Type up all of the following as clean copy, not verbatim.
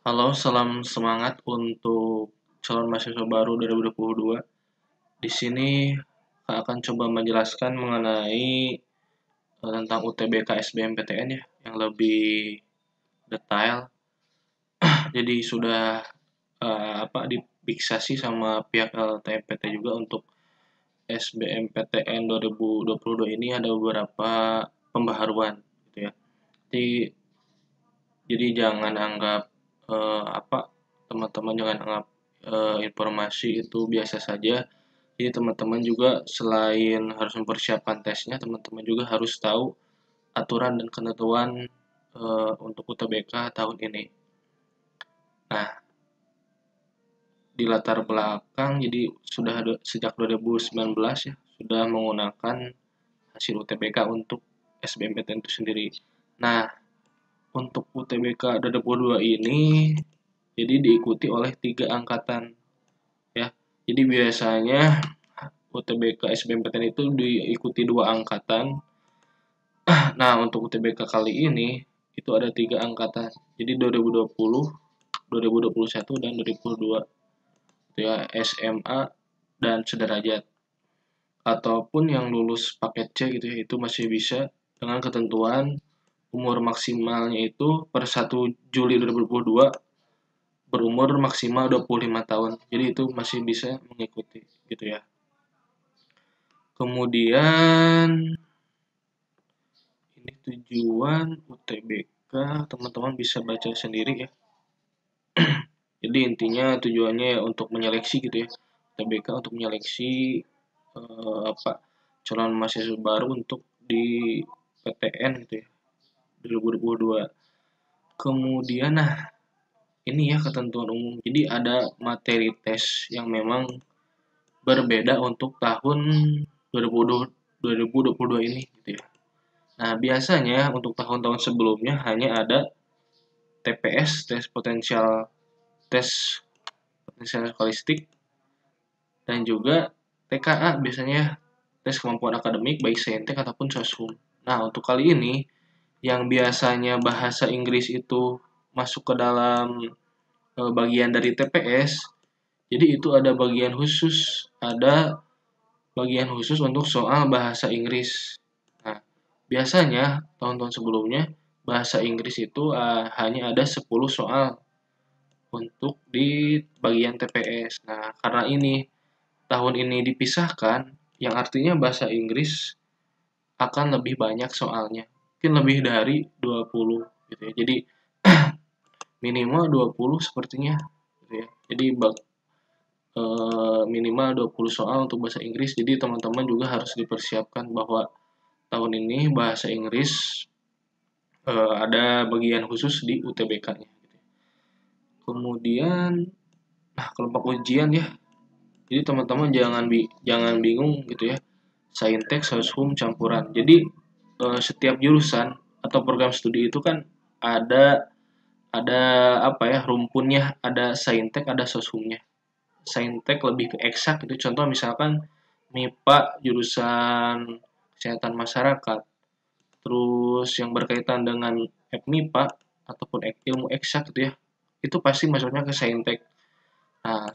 Halo, salam semangat untuk calon mahasiswa baru 2022. Di sini Kak akan coba menjelaskan mengenai tentang UTBK SBMPTN ya, yang lebih detail. Jadi sudah difiksasi sama pihak LTMPT juga untuk SBMPTN 2022 ini ada beberapa pembaharuan gitu ya. Jadi jangan anggap teman-teman jangan anggap informasi itu biasa saja. Jadi teman-teman juga selain harus mempersiapkan tesnya, teman-teman juga harus tahu aturan dan ketentuan untuk UTBK tahun ini. Nah, di latar belakang jadi sudah ada sejak 2019 ya sudah menggunakan hasil UTBK untuk SBMPTN itu sendiri. Nah, untuk UTBK 2022 ini jadi diikuti oleh 3 angkatan ya. Jadi biasanya UTBK SBMPTN itu diikuti 2 angkatan. Nah, untuk UTBK kali ini itu ada 3 angkatan. Jadi 2020, 2021 dan 2022. Itu ya SMA dan sederajat. Ataupun yang lulus paket C gitu ya, itu masih bisa dengan ketentuan umur maksimalnya itu per 1 Juli 2022 berumur maksimal 25 tahun. Jadi itu masih bisa mengikuti gitu ya. Kemudian ini tujuan UTBK, teman-teman bisa baca sendiri ya. Jadi intinya tujuannya ya untuk menyeleksi gitu ya. UTBK untuk menyeleksi calon mahasiswa baru untuk di PTN gitu ya 2022. Kemudian ini ya ketentuan umum. Jadi ada materi tes yang memang berbeda untuk tahun 2022 ini gitu ya. Nah, biasanya untuk tahun-tahun sebelumnya hanya ada TPS, tes potensial skolastik, dan juga TKA biasanya tes kemampuan akademik baik saintek ataupun soshum. Nah, untuk kali ini yang biasanya bahasa Inggris itu masuk ke dalam bagian dari TPS, jadi itu ada bagian khusus untuk soal bahasa Inggris. Nah, biasanya tahun-tahun sebelumnya bahasa Inggris itu hanya ada 10 soal untuk di bagian TPS. Nah, karena ini tahun ini dipisahkan, yang artinya bahasa Inggris akan lebih banyak soalnya. Mungkin lebih dari 20 gitu ya. Jadi minimal 20 sepertinya gitu ya. Jadi minimal 20 soal untuk bahasa Inggris. Jadi teman-teman juga harus dipersiapkan bahwa tahun ini bahasa Inggris ada bagian khusus di UTBK-nya. Kemudian, kelompok ujian ya. Jadi teman-teman jangan bingung gitu ya. Saintek, soshum, campuran. Jadi setiap jurusan atau program studi itu kan ada rumpunnya, ada saintek, ada soshumnya. Saintek lebih ke eksak gitu. Contoh misalkan MIPA jurusan kesehatan masyarakat. Terus yang berkaitan dengan FMIPA ataupun ilmu eksak gitu ya. Itu pasti masuknya ke saintek. Nah,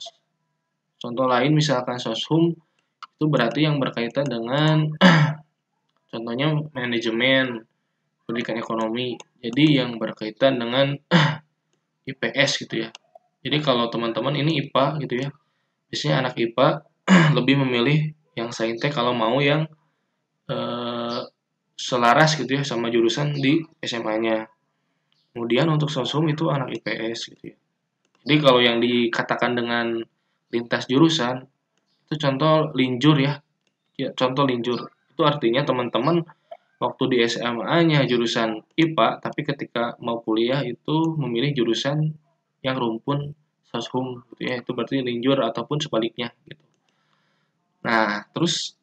contoh lain misalkan soshum itu berarti yang berkaitan dengan contohnya manajemen, pendidikan ekonomi. Jadi yang berkaitan dengan IPS gitu ya. Jadi kalau teman-teman ini IPA gitu ya. Biasanya anak IPA lebih memilih yang saintek kalau mau yang eh, selaras gitu ya sama jurusan di SMA-nya. Kemudian untuk sosum itu anak IPS gitu ya. Jadi kalau yang dikatakan dengan lintas jurusan itu contoh linjur ya. Ya, contoh linjur. Itu artinya teman-teman waktu di SMA-nya jurusan IPA, tapi ketika mau kuliah itu memilih jurusan yang rumpun soshum gitu ya. Itu berarti linjur ataupun sebaliknya gitu. Nah, terus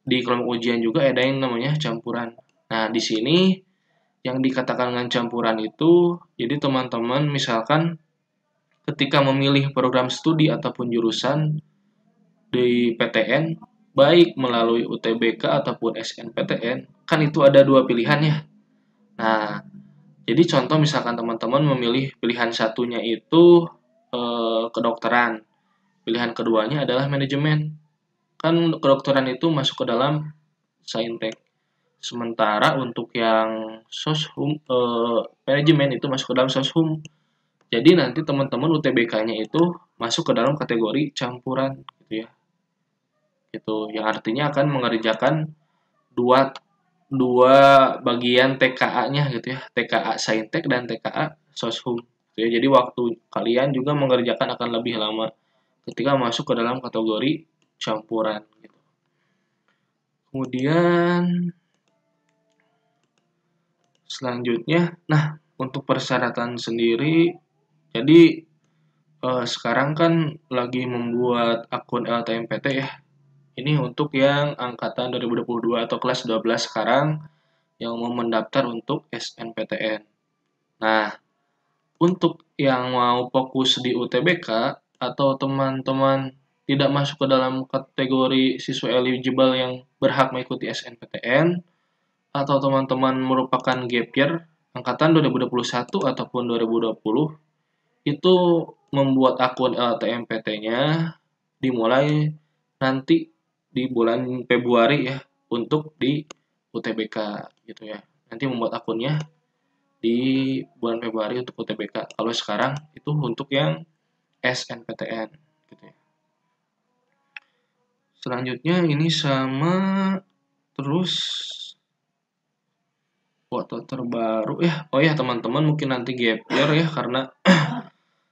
di kelompok ujian juga ada yang namanya campuran. Nah, di sini yang dikatakan dengan campuran itu, jadi teman-teman misalkan ketika memilih program studi ataupun jurusan di PTN, baik melalui UTBK ataupun SNPTN, kan itu ada 2 pilihan ya. Nah, Jadi contoh misalkan teman-teman memilih pilihan satunya itu kedokteran, pilihan keduanya adalah manajemen. Kan kedokteran itu masuk ke dalam saintek. Sementara untuk yang soshum, manajemen itu masuk ke dalam soshum. Jadi nanti teman-teman UTBK-nya itu masuk ke dalam kategori campuran gitu ya. Gitu, yang artinya akan mengerjakan dua dua bagian TKA-nya gitu ya, TKA Saintek dan TKA Soshum. Gitu ya. Jadi waktu kalian juga mengerjakan akan lebih lama ketika masuk ke dalam kategori campuran. Gitu. Kemudian selanjutnya, nah untuk persyaratan sendiri, jadi sekarang kan lagi membuat akun LTMPT ya. Ini untuk yang angkatan 2022 atau kelas 12 sekarang yang mau mendaftar untuk SNPTN. Nah, untuk yang mau fokus di UTBK atau teman-teman tidak masuk ke dalam kategori siswa eligible yang berhak mengikuti SNPTN, atau teman-teman merupakan gap year angkatan 2021 ataupun 2020, itu membuat akun LTMPT-nya dimulai nanti di bulan Februari ya, untuk di UTBK gitu ya. Nanti membuat akunnya di bulan Februari untuk UTBK. Kalau sekarang itu untuk yang SNPTN gitu ya. Selanjutnya ini sama terus foto terbaru ya. Oh ya teman-teman, mungkin nanti gap year ya, karena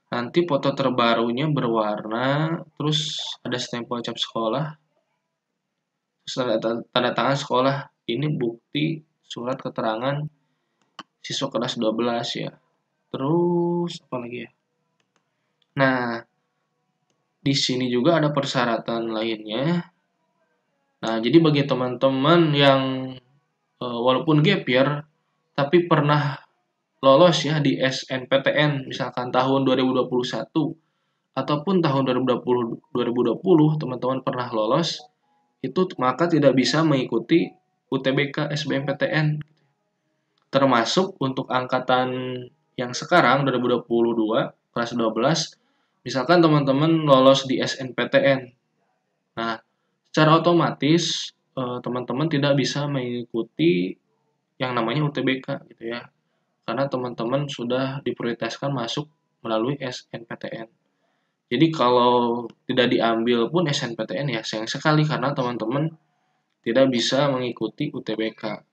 nanti foto terbarunya berwarna, terus ada stempel cap sekolah, terus tanda tangan sekolah. Ini bukti surat keterangan siswa kelas 12 ya. Terus apa lagi ya? Nah, di sini juga ada persyaratan lainnya. Nah, jadi bagi teman-teman yang walaupun gap year tapi pernah lolos ya di SNPTN misalkan tahun 2021 ataupun tahun 2020 teman-teman pernah lolos, itu maka tidak bisa mengikuti UTBK SBMPTN. Termasuk untuk angkatan yang sekarang 2022 kelas 12, misalkan teman-teman lolos di SNPTN. Nah, secara otomatis teman-teman tidak bisa mengikuti yang namanya UTBK gitu ya. Karena teman-teman sudah diprioritaskan masuk melalui SNPTN. Jadi kalau tidak diambil pun SNPTN ya sayang sekali, karena teman-teman tidak bisa mengikuti UTBK.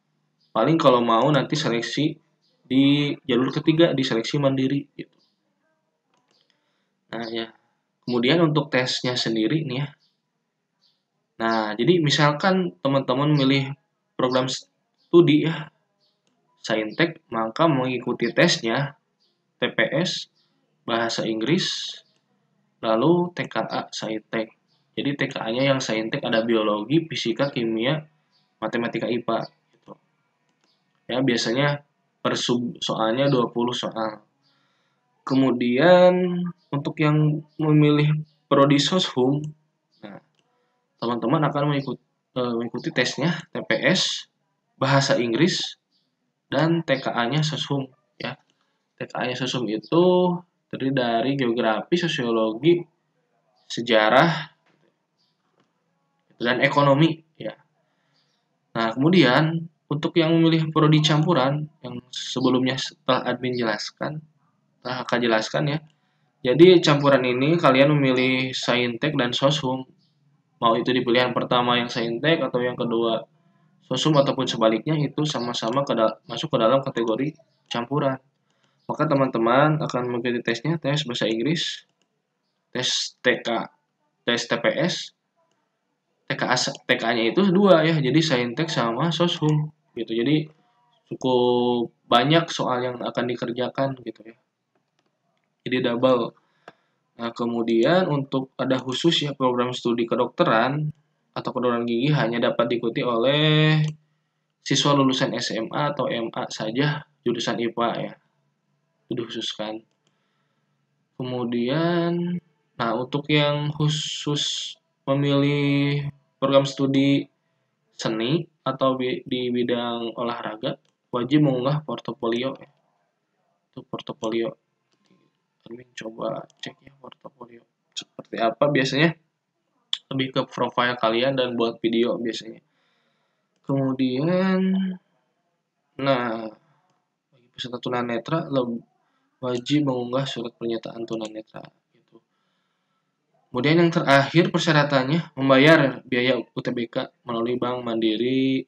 Paling kalau mau nanti seleksi di jalur ketiga, di seleksi mandiri gitu. Nah ya, kemudian untuk tesnya sendiri nih ya. Nah, jadi misalkan teman-teman milih program studi ya, Saintek, maka mengikuti tesnya TPS, Bahasa Inggris, lalu TKA Saintek. Jadi TKA-nya yang Saintek ada biologi, fisika, kimia, matematika, IPA gitu. Ya, biasanya per sub soalnya 20 soal. Kemudian untuk yang memilih prodi soshum, nah, teman-teman akan mengikuti tesnya TPS, Bahasa Inggris, dan TKA-nya soshum ya. TKA-nya soshum itu terdiri dari geografi, sosiologi, sejarah, dan ekonomi ya. Nah, kemudian untuk yang memilih prodi campuran yang sebelumnya setelah admin jelaskan, telah akan jelaskan ya. Jadi campuran ini kalian memilih Saintek dan Soshum. Mau itu di pilihan pertama yang Saintek atau yang kedua Soshum ataupun sebaliknya, itu sama-sama masuk ke dalam kategori campuran. Maka teman-teman akan mengikuti tesnya, tes bahasa Inggris, tes TK, tes TPS, TKA-nya itu dua ya, jadi Saintek sama Soshum gitu. Jadi cukup banyak soal yang akan dikerjakan gitu ya. Jadi double. Nah, kemudian untuk ada khusus ya program studi kedokteran atau kedokteran gigi hanya dapat diikuti oleh siswa lulusan SMA atau MA saja jurusan IPA ya. Itu dikhususkan. Kemudian, nah untuk yang khusus memilih program studi seni atau di bidang olahraga, wajib mengunggah portofolio ya. Itu portofolio. Admin coba cek ya portofolio seperti apa biasanya, lebih ke profile kalian dan buat video biasanya. Kemudian, nah, bagi peserta tunanetra wajib mengunggah surat pernyataan tunanetra. Gitu. Kemudian yang terakhir persyaratannya membayar biaya UTBK melalui Bank Mandiri,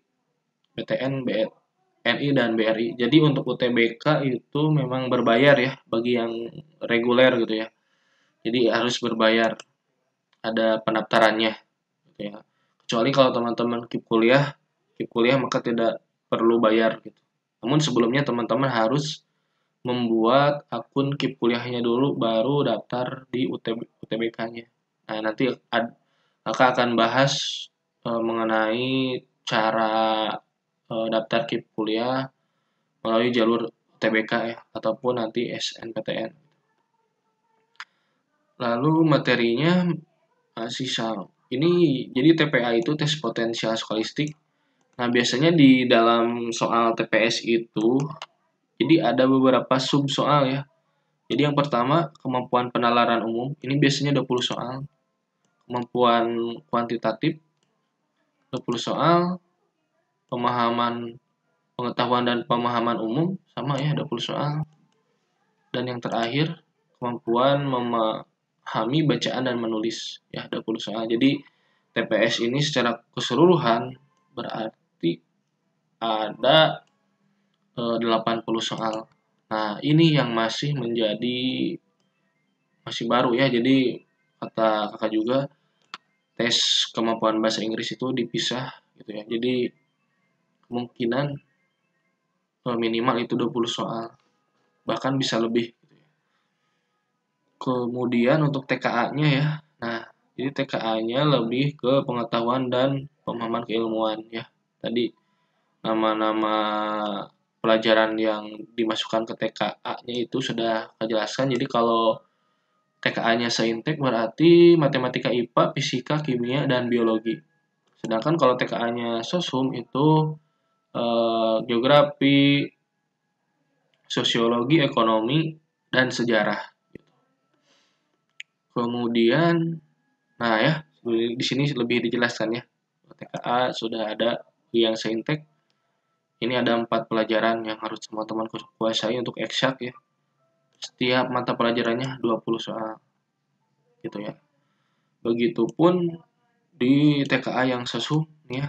BTN, BNI, dan BRI. Jadi untuk UTBK itu memang berbayar ya bagi yang reguler gitu ya. Jadi harus berbayar, ada pendaftarannya gitu ya. Kecuali kalau teman-teman keep kuliah maka tidak perlu bayar gitu. Namun sebelumnya teman-teman harus membuat akun keep kuliahnya dulu baru daftar di UTBK-nya. Nah, nanti kakak akan bahas mengenai cara daftar keep kuliah melalui jalur UTBK ya ataupun nanti SNPTN. Lalu materinya masih sama. Ini jadi TPA itu tes potensial skolastik. Nah, biasanya di dalam soal TPS itu jadi ada beberapa sub soal ya. Jadi yang pertama, kemampuan penalaran umum. Ini biasanya 20 soal. Kemampuan kuantitatif, 20 soal. Pengetahuan dan pemahaman umum, sama ya, 20 soal. Dan yang terakhir, kemampuan memahami bacaan dan menulis, ya, 20 soal. Jadi, TPS ini secara keseluruhan berarti ada 80 soal. Nah, ini yang masih baru ya. Jadi kata kakak juga tes kemampuan bahasa Inggris itu dipisah gitu ya. Jadi kemungkinan minimal itu 20 soal. Bahkan bisa lebih gitu ya. Kemudian untuk TKA-nya ya. Nah, jadi TKA-nya lebih ke pengetahuan dan pemahaman keilmuan ya. Tadi nama-nama pelajaran yang dimasukkan ke TKA-nya itu sudah kejelaskan. Jadi kalau TKA-nya Saintek berarti matematika, IPA, fisika, kimia, dan biologi. Sedangkan kalau TKA-nya Sosum itu geografi, sosiologi, ekonomi, dan sejarah. Kemudian, nah ya, di sini lebih dijelaskan ya. TKA sudah ada yang Saintek. Ini ada 4 pelajaran yang harus teman-teman kuasai untuk eksak ya. Setiap mata pelajarannya 20 soal. Gitu ya. Begitupun di TKA yang Sosum ya.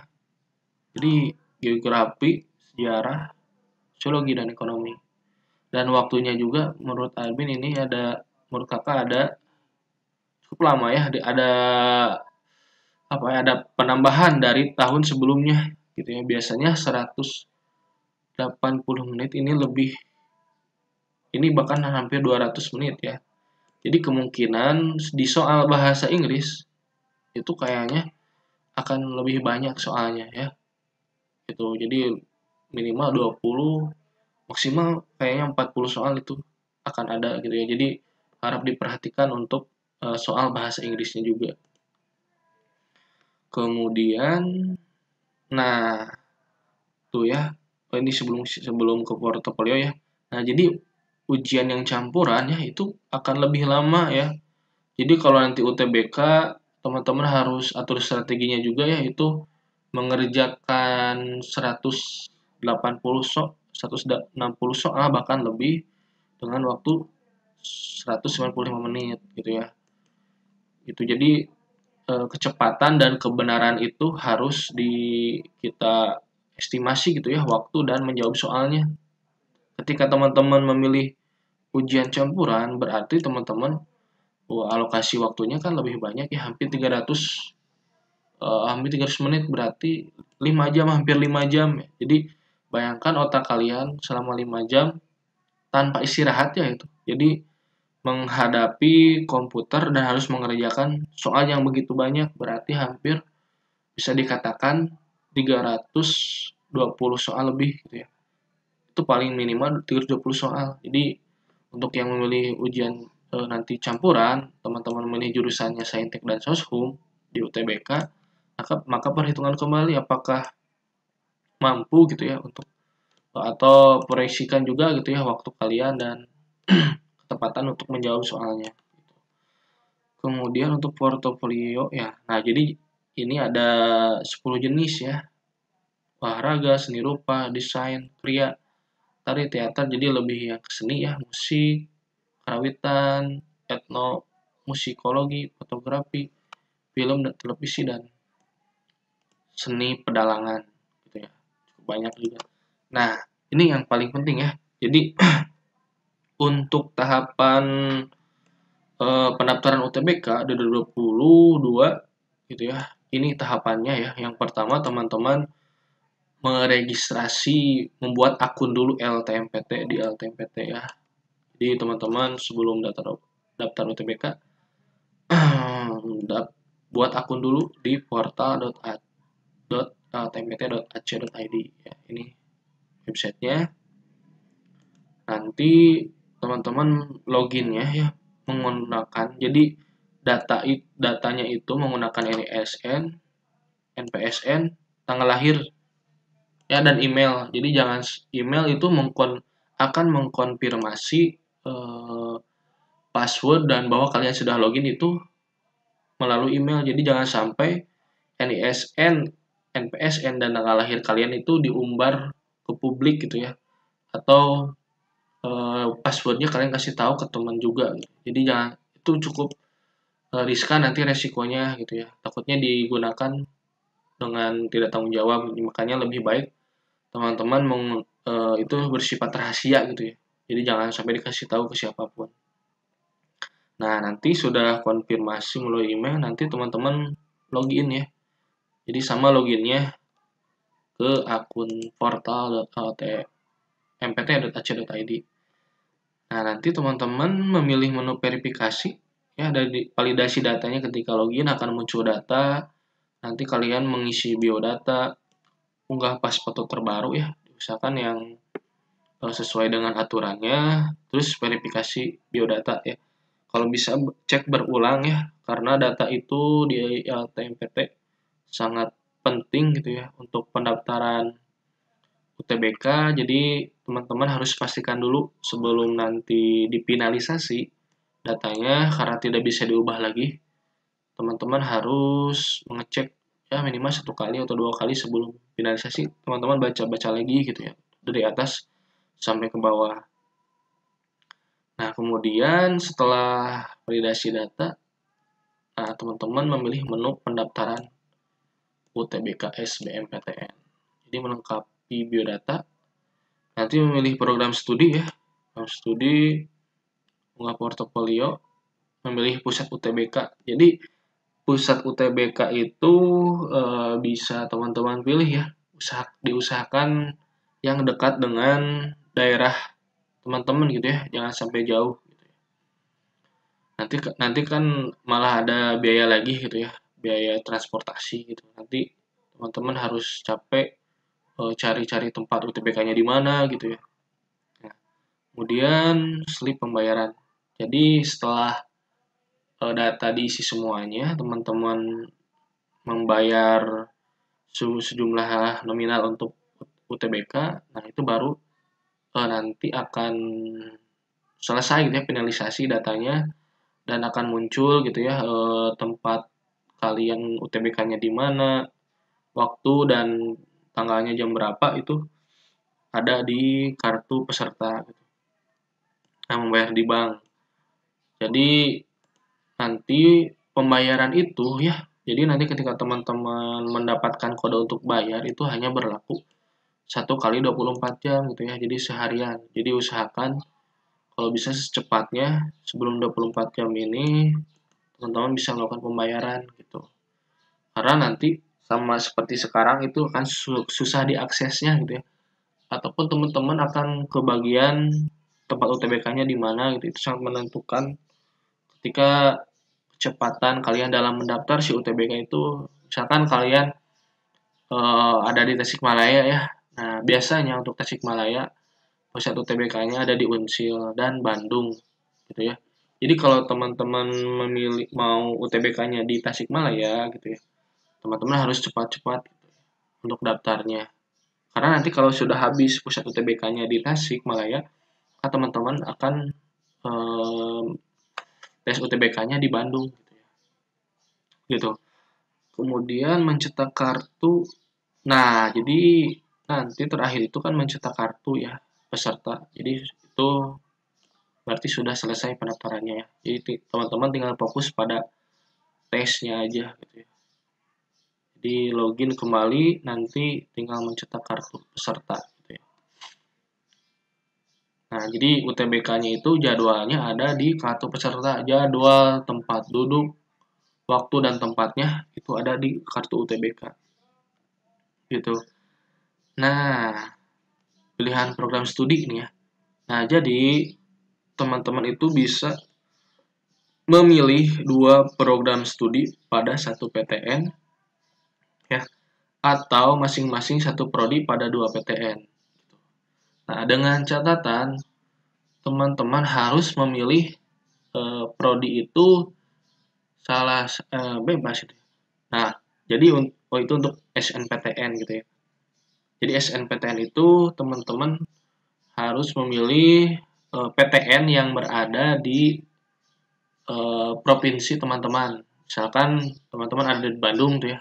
Jadi geografi, sejarah, sosiologi, dan ekonomi. Dan waktunya juga menurut admin ini menurut kakak ada cukup lama ya, ada penambahan dari tahun sebelumnya gitu ya. Biasanya 180 menit, ini bahkan hampir 200 menit ya. Jadi kemungkinan di soal bahasa Inggris itu kayaknya akan lebih banyak soalnya ya. Gitu. Jadi minimal 20, maksimal kayaknya 40 soal itu akan ada gitu ya. Jadi harap diperhatikan untuk soal bahasa Inggrisnya juga. Kemudian, nah tuh ya, ini sebelum ke portofolio ya. Nah, jadi ujian yang campuran ya itu akan lebih lama ya. Jadi kalau nanti UTBK, teman-teman harus atur strateginya juga ya, itu mengerjakan 160 soal bahkan lebih dengan waktu 195 menit gitu ya. Itu jadi kecepatan dan kebenaran itu harus kita estimasi gitu ya, waktu dan menjawab soalnya. Ketika teman-teman memilih ujian campuran, berarti teman-teman alokasi waktunya kan lebih banyak ya, hampir 300 menit, berarti 5 jam, hampir 5 jam ya. Jadi bayangkan otak kalian selama 5 jam tanpa istirahat ya itu. Jadi menghadapi komputer dan harus mengerjakan soal yang begitu banyak, berarti hampir bisa dikatakan 320 soal lebih gitu ya. Itu paling minimal 320 soal. Jadi untuk yang memilih ujian nanti campuran, teman-teman memilih jurusannya Saintek dan Soshum di UTBK, maka perhitungan kembali apakah mampu gitu ya untuk atau proyeksikan juga gitu ya waktu kalian dan ketepatan untuk menjawab soalnya. Kemudian untuk portofolio ya. Nah, jadi ini ada 10 jenis ya. Olahraga, seni rupa, desain, kriya, tari, teater, jadi lebih yang ke seni ya, musik, karawitan, etno, musikologi, fotografi, film dan televisi, dan seni pedalangan gitu ya. Cukup banyak juga. Nah, ini yang paling penting ya. Jadi untuk tahapan pendaftaran UTBK ada 22 gitu ya. Ini tahapannya ya. Yang pertama teman-teman meregistrasi, membuat akun dulu LTMPT di LTMPT ya. Jadi teman-teman sebelum daftar UTBK buat akun dulu di portal.tmpt.ac.id ya. Ini websitenya. Nanti teman-teman loginnya ya menggunakan, jadi datanya itu menggunakan NISN, NPSN, tanggal lahir ya, dan email. Jadi jangan, email itu akan mengkonfirmasi password dan bahwa kalian sudah login itu melalui email. Jadi jangan sampai NISN, NPSN, dan tanggal lahir kalian itu diumbar ke publik gitu ya. Atau passwordnya kalian kasih tahu ke teman juga gitu. Jadi jangan, itu cukup riskan nanti resikonya gitu ya. Takutnya digunakan dengan tidak tanggung jawab. Makanya lebih baik teman-teman itu bersifat rahasia gitu ya. Jadi jangan sampai dikasih tahu ke siapapun. Nah, nanti sudah konfirmasi melalui email, nanti teman-teman login ya. Jadi sama loginnya ke akun portal.mpt.ac.id. Nah, nanti teman-teman memilih menu verifikasi ya, dari validasi datanya. Ketika login akan muncul data. Nanti kalian mengisi biodata, unggah pas foto terbaru ya, misalkan yang sesuai dengan aturannya, terus verifikasi biodata ya. Kalau bisa cek berulang ya, karena data itu di LTMPT sangat penting gitu ya untuk pendaftaran UTBK. Jadi teman-teman harus pastikan dulu sebelum nanti dipinalisasi datanya, karena tidak bisa diubah lagi. Teman-teman harus mengecek ya minimal 1 kali atau 2 kali sebelum finalisasi. Teman-teman baca-baca lagi gitu ya, dari atas sampai ke bawah. Nah, kemudian setelah validasi data, nah teman-teman memilih menu pendaftaran UTBK SBMPTN. Jadi melengkapi biodata, nanti memilih program studi ya, program studi, unggah portofolio, memilih pusat UTBK. Jadi pusat UTBK itu bisa teman-teman pilih ya, diusahakan yang dekat dengan daerah teman-teman gitu ya, jangan sampai jauh gitu ya. Nanti kan malah ada biaya lagi gitu ya, biaya transportasi gitu. Nanti teman-teman harus capek cari-cari tempat UTBK-nya di mana gitu ya. Nah, kemudian slip pembayaran. Jadi setelah data diisi semuanya, teman-teman membayar sejumlah nominal untuk UTBK, nah itu baru nanti akan selesai gitu ya finalisasi datanya, dan akan muncul gitu ya tempat kalian UTBK-nya di mana, waktu dan tanggalnya jam berapa, itu ada di kartu peserta gitu. Nah, membayar di bank. Jadi nanti pembayaran itu ya, jadi nanti ketika teman-teman mendapatkan kode untuk bayar itu hanya berlaku 1 kali 24 jam gitu ya. Jadi seharian. Jadi usahakan kalau bisa secepatnya sebelum 24 jam ini teman-teman bisa melakukan pembayaran gitu. Karena nanti sama seperti sekarang itu akan susah diaksesnya gitu ya. Ataupun teman-teman akan kebagian tempat UTBK-nya di mana gitu. Itu sangat menentukan ketika kecepatan kalian dalam mendaftar si UTBK itu. Misalkan kalian ada di Tasikmalaya ya. Nah, biasanya untuk Tasikmalaya pusat UTBK-nya ada di Unsil dan Bandung gitu ya. Jadi kalau teman-teman memilih mau UTBK-nya di Tasikmalaya gitu ya, teman-teman harus cepat-cepat gitu, untuk daftarnya. Karena nanti kalau sudah habis pusat UTBK-nya di Tasikmalaya, teman-teman akan tes UTBK-nya di Bandung gitu. Kemudian mencetak kartu. Nah, jadi nanti terakhir itu kan mencetak kartu ya peserta. Jadi itu berarti sudah selesai pendaftarannya ya. Jadi teman-teman tinggal fokus pada tesnya aja gitu ya. Jadi login kembali, nanti tinggal mencetak kartu peserta gitu ya. Nah, jadi UTBK-nya itu jadwalnya ada di kartu peserta. Jadwal, tempat duduk, waktu dan tempatnya itu ada di kartu UTBK gitu. Nah, pilihan program studi ini ya. Nah, jadi teman-teman itu bisa memilih 2 program studi pada satu PTN ya, atau masing-masing satu prodi pada 2 PTN. Nah, dengan catatan teman-teman harus memilih prodi itu bebas itu. Nah, jadi itu untuk SNPTN gitu ya. Jadi SNPTN itu teman-teman harus memilih PTN yang berada di provinsi teman-teman. Misalkan teman-teman ada di Bandung tuh ya.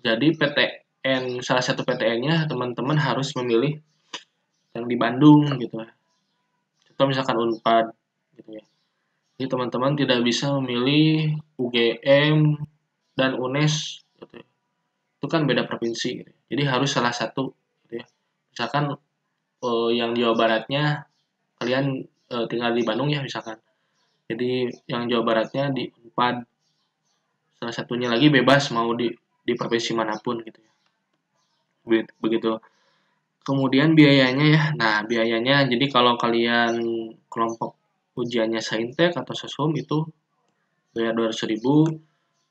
Jadi PTN salah satu PTN-nya teman-teman harus memilih yang di Bandung gitu ya. Contoh misalkan Unpad gitu ya. Jadi teman-teman tidak bisa memilih UGM dan UNES gitu ya. Itu kan beda provinsi gitu. Jadi harus salah satu gitu ya. Misalkan yang Jawa Baratnya kalian tinggal di Bandung ya misalkan. Jadi yang Jawa Baratnya di Unpad, salah satunya lagi bebas mau di provinsi manapun gitu ya. Begitu. Kemudian biayanya ya. Nah, biayanya jadi kalau kalian kelompok ujiannya Saintek atau Soshum itu bayar 200.000.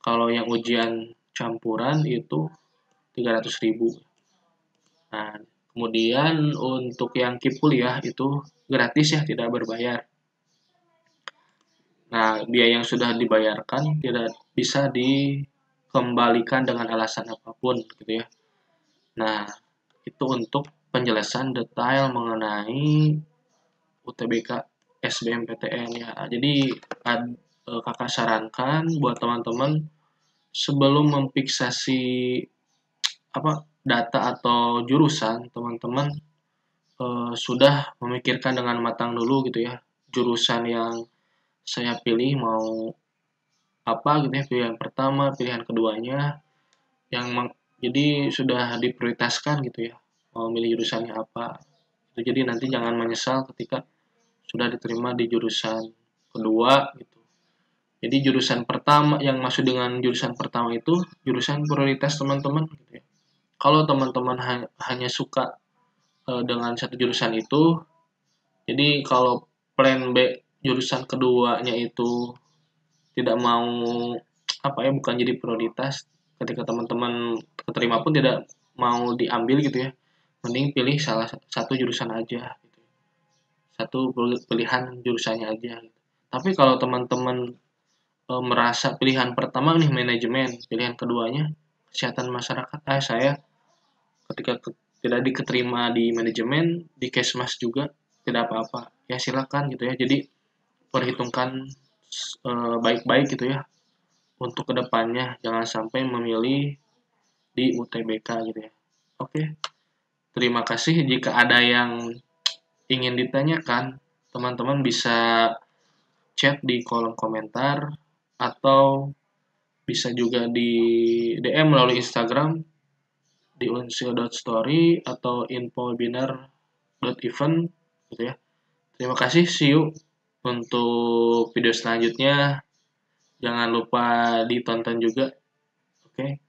Kalau yang ujian campuran itu 300.000. Nah, kemudian untuk yang KIP kuliah itu gratis ya, tidak berbayar. Nah, biaya yang sudah dibayarkan tidak bisa dikembalikan dengan alasan apapun gitu ya. Nah, itu untuk penjelasan detail mengenai UTBK SBMPTN ya. Jadi kakak sarankan buat teman-teman sebelum memfiksasi data atau jurusan, teman-teman sudah memikirkan dengan matang dulu gitu ya. Jurusan yang saya pilih mau apa gitu ya, pilihan pertama, pilihan keduanya yang jadi sudah diprioritaskan gitu ya. Mau milih jurusannya apa. Jadi nanti jangan menyesal ketika sudah diterima di jurusan kedua gitu. Jadi jurusan pertama yang masuk dengan jurusan pertama itu jurusan prioritas teman-teman gitu ya. Kalau teman-teman hanya suka dengan satu jurusan itu, jadi kalau plan B jurusan keduanya itu tidak mau bukan jadi prioritas, ketika teman-teman keterima pun tidak mau diambil gitu ya, mending pilih salah satu jurusan aja gitu. Satu pilihan jurusannya aja gitu. Tapi kalau teman-teman merasa pilihan pertama nih manajemen, pilihan keduanya kesehatan masyarakat, saya ketika tidak diterima di manajemen, di Kesmas juga tidak apa-apa, ya silakan gitu ya. Jadi perhitungkan baik-baik gitu ya untuk kedepannya, jangan sampai memilih di UTBK gitu ya. Oke, terima kasih. Jika ada yang ingin ditanyakan, teman-teman bisa chat di kolom komentar atau bisa juga di DM melalui Instagram di unsil.story atau infowebinar.event gitu ya. Terima kasih, see you untuk video selanjutnya. Jangan lupa ditonton juga. Oke.